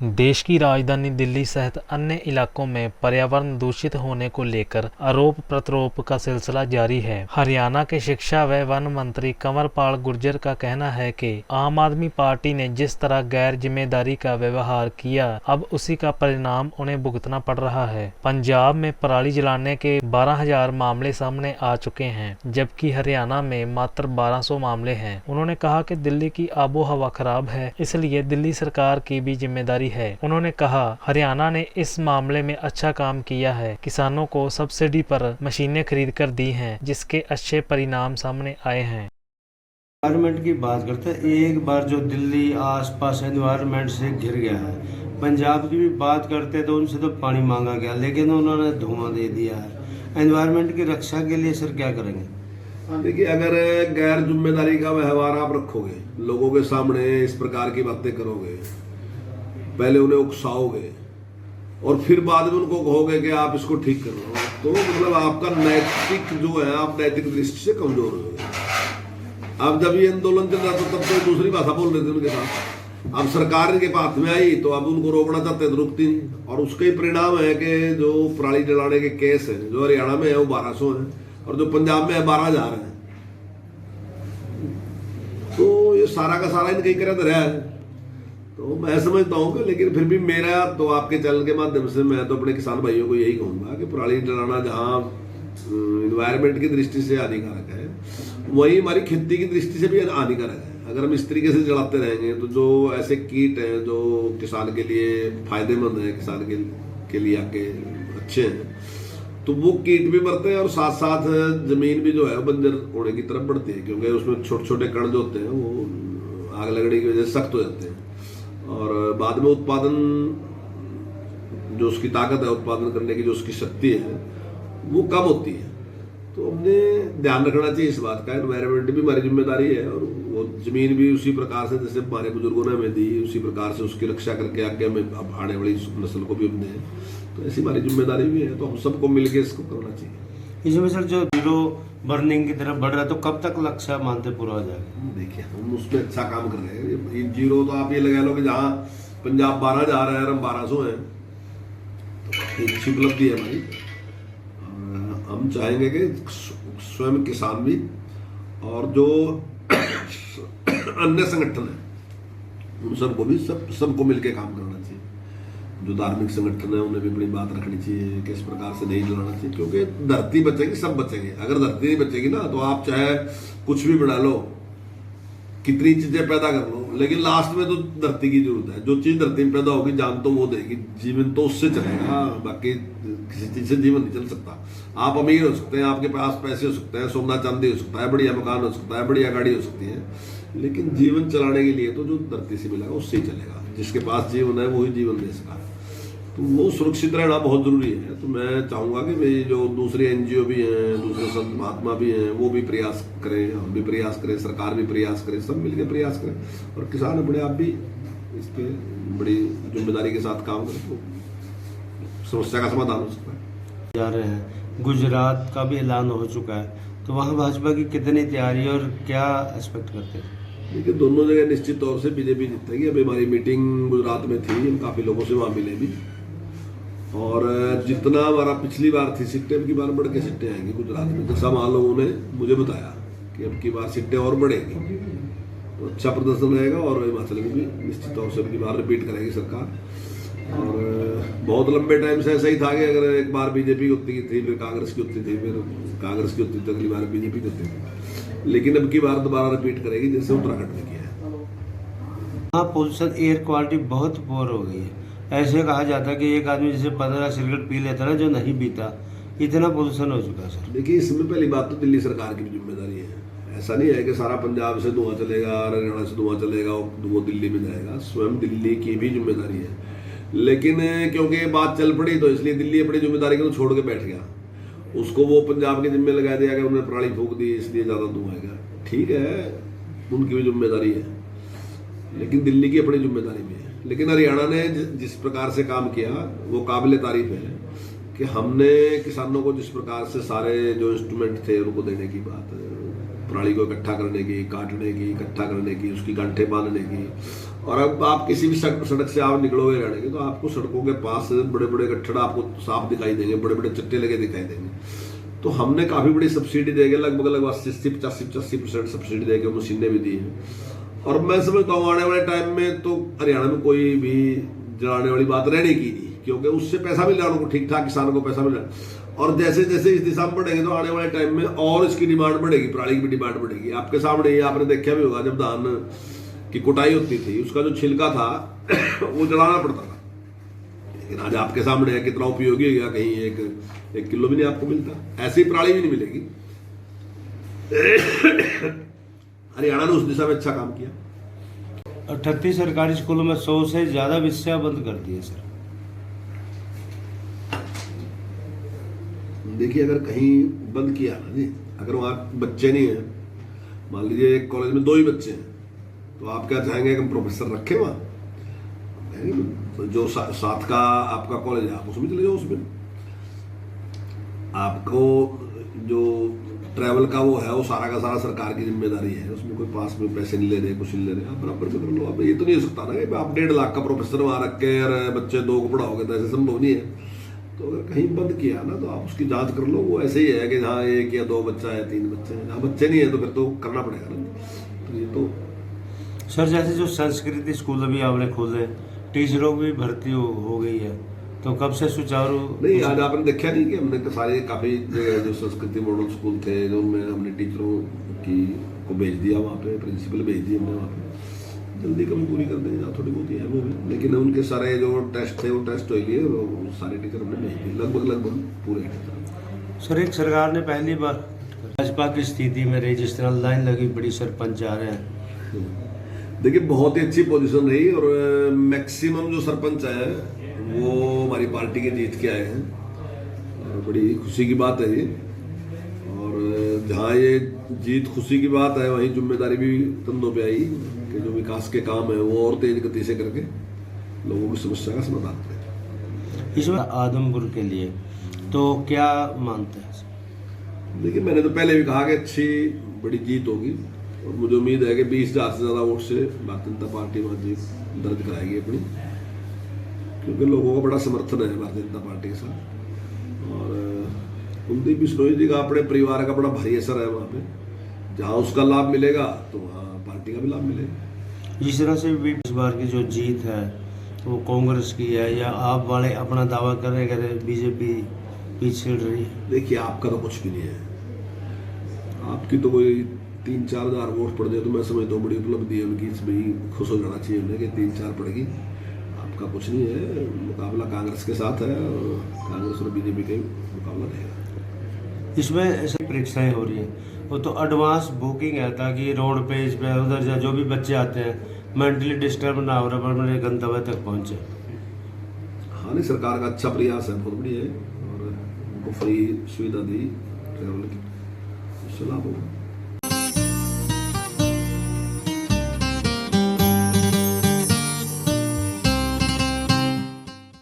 देश की राजधानी दिल्ली सहित अन्य इलाकों में पर्यावरण दूषित होने को लेकर आरोप प्रत्यारोप का सिलसिला जारी है। हरियाणा के शिक्षा व वन मंत्री कंवरपाल गुर्जर का कहना है कि आम आदमी पार्टी ने जिस तरह गैर जिम्मेदारी का व्यवहार किया, अब उसी का परिणाम उन्हें भुगतना पड़ रहा है। पंजाब में पराली जलाने के 12,000 मामले सामने आ चुके हैं, जबकि हरियाणा में मात्र 1200 मामले हैं। उन्होंने कहा कि दिल्ली की आबो हवा खराब है, इसलिए दिल्ली सरकार की भी जिम्मेदारी है। उन्होंने कहा, हरियाणा ने इस मामले में अच्छा काम किया है। किसानों को सब्सिडी पर मशीनें खरीद कर दी हैं, जिसके अच्छे परिणाम सामने आए हैं। एनवायरनमेंट की बात करते हैं, एक बार जो दिल्ली आसपास एनवायरनमेंट से घिर गया है। पंजाब की भी बात करते तो उनसे तो पानी मांगा गया, लेकिन उन्होंने धुआं दे दिया है। एनवायरनमेंट की रक्षा के लिए सर क्या करेंगे? देखिए, अगर गैर जिम्मेदारी का व्यवहार आप रखोगे, लोगों के सामने इस प्रकार की बातें करोगे, पहले उन्हें उकसाओगे और फिर बाद में उनको कहोगे कि आप इसको ठीक कर लो, तो मतलब आपका नैतिक जो है, आप नैतिक दृष्टि से कमजोर हो गए। अब जब ये आंदोलन चल रहा था तब तो दूसरी भाषा बोल रहे थे उनके साथ। अब सरकार इनके हाथ में आई तो अब उनको रोकना चाहते तो रुकती नहीं, और उसका ही परिणाम है कि जो पराली जलाने के केस है जो हरियाणा में है वो 1200 है और जो पंजाब में है 12,000 है। तो ये सारा का सारा इनके ही करत रहा है। तो मैं समझता हूँ कि, लेकिन फिर भी मेरा तो आपके चैनल के माध्यम से मैं तो अपने किसान भाइयों को यही कहूँगा कि पराली जलाना जहाँ इन्वायरमेंट की दृष्टि से हानिकारक है, वही हमारी खेती की दृष्टि से भी हानिकारक है। अगर हम इस तरीके से जलाते रहेंगे तो जो ऐसे कीट हैं जो किसान के लिए फायदेमंद है, किसान के लिए आगे अच्छे हैं, तो वो कीट भी मरते हैं और साथ साथ जमीन भी जो है बंजर होने की तरफ बढ़ती है, क्योंकि उसमें छोटे छोटे कण जो होते हैं वो आग लगने की वजह से सख्त हो जाते हैं और बाद में उत्पादन जो उसकी ताकत है, उत्पादन करने की जो उसकी शक्ति है, वो कम होती है। तो हमने ध्यान रखना चाहिए इस बात का। एनवायरनमेंट भी हमारी जिम्मेदारी है और वो जमीन भी उसी प्रकार से जैसे हमारे बुजुर्गों ने हमें दी, उसी प्रकार से उसकी रक्षा करके आगे हमें अब आने वाली नस्ल को भी हमने, तो ऐसी हमारी जिम्मेदारी भी है। तो हम सबको मिलकर इसको करना चाहिए। इसमें सर जो जीरो बर्निंग की तरफ बढ़ रहा है, तो कब तक लक्ष्य मानते पूरा हो जाएगा? देखिए, हम उसमें अच्छा काम कर रहे हैं। ये जीरो तो आप ये लगा लो कि जहाँ पंजाब 12,000 है और हम 1200 हैं, तो एक अच्छी उपलब्धि है हमारी। हम चाहेंगे कि स्वयं किसान भी और जो अन्य संगठन है उन सबको भी सबको मिलकर काम करना चाहिए। जो धार्मिक संगठन है उन्हें भी अपनी बात रखनी चाहिए कि इस प्रकार से नहीं जलाना चाहिए, क्योंकि धरती बचेगी, सब बचेंगे। अगर धरती नहीं बचेगी ना, तो आप चाहे कुछ भी बना लो, कितनी चीजें पैदा कर लो, लेकिन लास्ट में तो धरती की जरूरत है। जो चीज धरती में पैदा होगी, जान तो वो देगी, जीवन तो उससे चलेगा, बाकी किसी चीज से जीवन नहीं चल सकता। आप अमीर हो सकते हैं, आपके पास पैसे हो सकते हैं, सोना चांदी हो सकता है, बढ़िया मकान हो सकता है, बढ़िया गाड़ी हो सकती है, लेकिन जीवन चलाने के लिए तो जो धरती से मिलेगा उससे ही चलेगा। जिसके पास जीवन है वही जीवन दे सका, तो वो सुरक्षित रहना बहुत जरूरी है। तो मैं चाहूंगा कि भाई जो दूसरे एनजीओ भी हैं, दूसरे संत महात्मा भी हैं, वो भी प्रयास करें, हम भी प्रयास करें, सरकार भी प्रयास करे, सब मिलकर प्रयास करें और किसान अपने आप भी इस पे बड़ी जिम्मेदारी के साथ काम करें, तो समस्या का समाधान हो सकता है। जा रहे हैं, गुजरात का भी ऐलान हो चुका है, तो वहाँ भाजपा की कितनी तैयारी और क्या एक्सपेक्ट करते हैं? देखिए, दोनों जगह निश्चित तौर से बीजेपी जीतेगी। अभी हमारी मीटिंग गुजरात में थी, हम काफी लोगों से वहाँ मिले भी, और जितना हमारा पिछली बार थी सीटें, अब की बार बढ़ के सीटें आएंगी गुजरात में। जैसा वहाँ लोगों ने मुझे बताया कि अब की बार सीटें और बढ़ेगी, तो अच्छा प्रदर्शन रहेगा और हिमाचल में भी निश्चित तौर से अब की बार रिपीट करेगी सरकार। और बहुत लंबे टाइम से ऐसा ही था कि अगर एक बार बीजेपी की होती थी, फिर कांग्रेस की होती थी, फिर कांग्रेस की होती थी, अगली बार बीजेपी की होती थी, लेकिन अब की बार दोबारा रिपीट करेगी, जैसे उत्तराखंड में किया है। वहाँ पोल्यूशन, एयर क्वालिटी बहुत पुअर हो गई है। ऐसे कहा जाता है कि एक आदमी जैसे 15 सिगरेट पी लेता ना, जो नहीं पीता, इतना पोल्यूशन हो चुका है सर। देखिए, इसमें पहली बात तो दिल्ली सरकार की भी जिम्मेदारी है। ऐसा नहीं है कि सारा पंजाब से धुआं चलेगा, हरियाणा से धुआं चलेगा और वो दिल्ली में जाएगा। स्वयं दिल्ली की भी जिम्मेदारी है, लेकिन क्योंकि बात चल पड़ी तो इसलिए दिल्ली अपनी जिम्मेदारी को छोड़ के बैठ गया। उसको वो पंजाब के जिम्मे लगा दिया कि उन्होंने पराली फूंक दी, इसलिए ज्यादा धुआं आएगा। ठीक है, उनकी भी जिम्मेदारी है, लेकिन दिल्ली की अपनी जिम्मेदारी भी है। लेकिन हरियाणा ने जिस प्रकार से काम किया वो काबिल तारीफ है कि हमने किसानों को जिस प्रकार से सारे जो इंस्ट्रूमेंट थे उनको देने की बात पराली को इकट्ठा करने की, काटने की, इकट्ठा करने की, उसकी गांठें बांधने की। और अब आप किसी भी सड़क से आप निकलोगे रहने के तो आपको सड़कों के पास बड़े बड़े गट्ठड़ आपको साफ दिखाई देंगे, बड़े बड़े चट्टे लगे दिखाई देंगे। तो हमने काफ़ी बड़ी सब्सिडी देके लगभग 80-85% सब्सिडी देके मशीनें भी दी हैं। और मैं समझता हूँ आने वाले टाइम में तो हरियाणा में कोई भी जलाने वाली बात रहने की नहीं, क्योंकि उससे पैसा मिल रहा है उनको, ठीक ठाक किसानों को पैसा मिल रहा है। और जैसे जैसे इस दिशा में बढ़ेंगे तो आने वाले टाइम में और इसकी डिमांड बढ़ेगी, पराली की भी डिमांड बढ़ेगी। आपके सामने ही आपने देखा भी होगा, जब धान की कुटाई होती थी उसका जो छिलका था वो जलाना पड़ता था, लेकिन आज आपके सामने है कितना उपयोगी हो गया, कहीं एक किलो भी नहीं आपको मिलता, ऐसी पराली भी नहीं मिलेगी। हरियाणा ने उस दिशा में अच्छा काम किया। 38 सरकारी स्कूलों में 100 से ज़्यादा विषय बंद कर दिए सर। देखिए अगर कहीं बंद किया ना जी, अगर वहाँ बच्चे नहीं हैं, मान लीजिए एक कॉलेज में 2 ही बच्चे हैं, तो आप क्या चाहेंगे कि हम प्रोफेसर रखें वहाँ? तो जो साथ का आपका कॉलेज है आप उसमें चले जाओ। उसमें आपको जो ट्रैवल का वो है वो सारा का सारा सरकार की जिम्मेदारी है, उसमें कोई पास में पैसे नहीं ले रहे, कुछ नहीं ले रहे, आप बराबर में कर लो। अब ये तो नहीं हो सकता ना कि आप 1.5 लाख का प्रोफेसर वहाँ रख के और बच्चे 2 को पढ़ाओगे, तो ऐसे संभव नहीं है। तो अगर कहीं बंद किया ना तो आप उसकी जांच कर लो, वो ऐसे ही है कि जहाँ 1 या 2 बच्चा है, 3 बच्चे हैं, जहाँ बच्चे नहीं है तो फिर तो करना पड़ेगा ना। तो ये तो सर जैसे जो संस्कृति स्कूल अभी आपने खोले, टीचरों की भर्ती हो गई है, तो कब से सुचारू? नहीं, आज आपने देखा नहीं कि हमने सारे काफ़ी जो संस्कृति मॉडल स्कूल थे जो उनमें हमने टीचरों को भेज दिया, वहाँ पे प्रिंसिपल भेज दिए हमने, वहाँ पे जल्दी कभी पूरी कर देंगे, थोड़ी बहुत ही है वो भी, लेकिन उनके सारे जो टेस्ट थे वो टेस्ट हो गए, वो सारे टीचर हमने भेज दिए, लगभग पूरे। सर एक सरकार ने पहली बार भाजपा की स्थिति में रजिस्ट्रल लाइन लगी, बड़ी सरपंच आ रहे हैं। देखिए बहुत ही अच्छी पोजीशन रही और मैक्सिमम जो सरपंच है वो हमारी पार्टी के जीत के आए हैं, और बड़ी खुशी की बात है ये। और जहाँ ये जीत खुशी की बात है, वहीं जिम्मेदारी भी कंधों पे आई कि जो विकास के काम है वो और तेज गति से करके लोगों की समस्या का समाधान करें। इसमें आदमपुर के लिए तो क्या मानते हैं? देखिए मैंने तो पहले भी कहा कि अच्छी बड़ी जीत होगी, और मुझे उम्मीद है कि 20,000 से ज़्यादा वोट से भारतीय जनता पार्टी वहाँ जीत दर्ज कराएगी अपनी, क्योंकि लोगों का बड़ा समर्थन है भारतीय जनता पार्टी के साथ। और कुलदीप बिश्नोई जी का अपने परिवार का बड़ा भारी असर है वहाँ पे, जहाँ उसका लाभ मिलेगा तो वहाँ पार्टी का भी लाभ मिलेगा। जिस तरह से भी इस बार की जो जीत है वो कांग्रेस की है, या आप वाले अपना दावा करे बीजेपी पीछे रही है? देखिए आपका तो कुछ भी नहीं है, आपकी तो कोई 3-4 हज़ार वोट पड़ जाए तो मैं समझता हूँ बड़ी उपलब्धि है उनकी, इसमें ही खुश हो जाना चाहिए उन्हें कि 3-4 पड़ेगी। आपका कुछ नहीं है, मुकाबला कांग्रेस के साथ है, और कांग्रेस और बीजेपी का मुकाबला रहेगा। इसमें ऐसी परीक्षाएं हो रही हैं, वो तो एडवांस बुकिंग है ताकि रोड पे इस पे उधर जो भी बच्चे आते हैं मेंटली डिस्टर्ब ना हो रहा, पर मेरे गंतव्य तक पहुँचे। हाँ नहीं, सरकार का अच्छा प्रयास है, बहुत बढ़िया है, और उनको फ्री सुविधा दी ट्रैवल की, उससे लाभ होगा।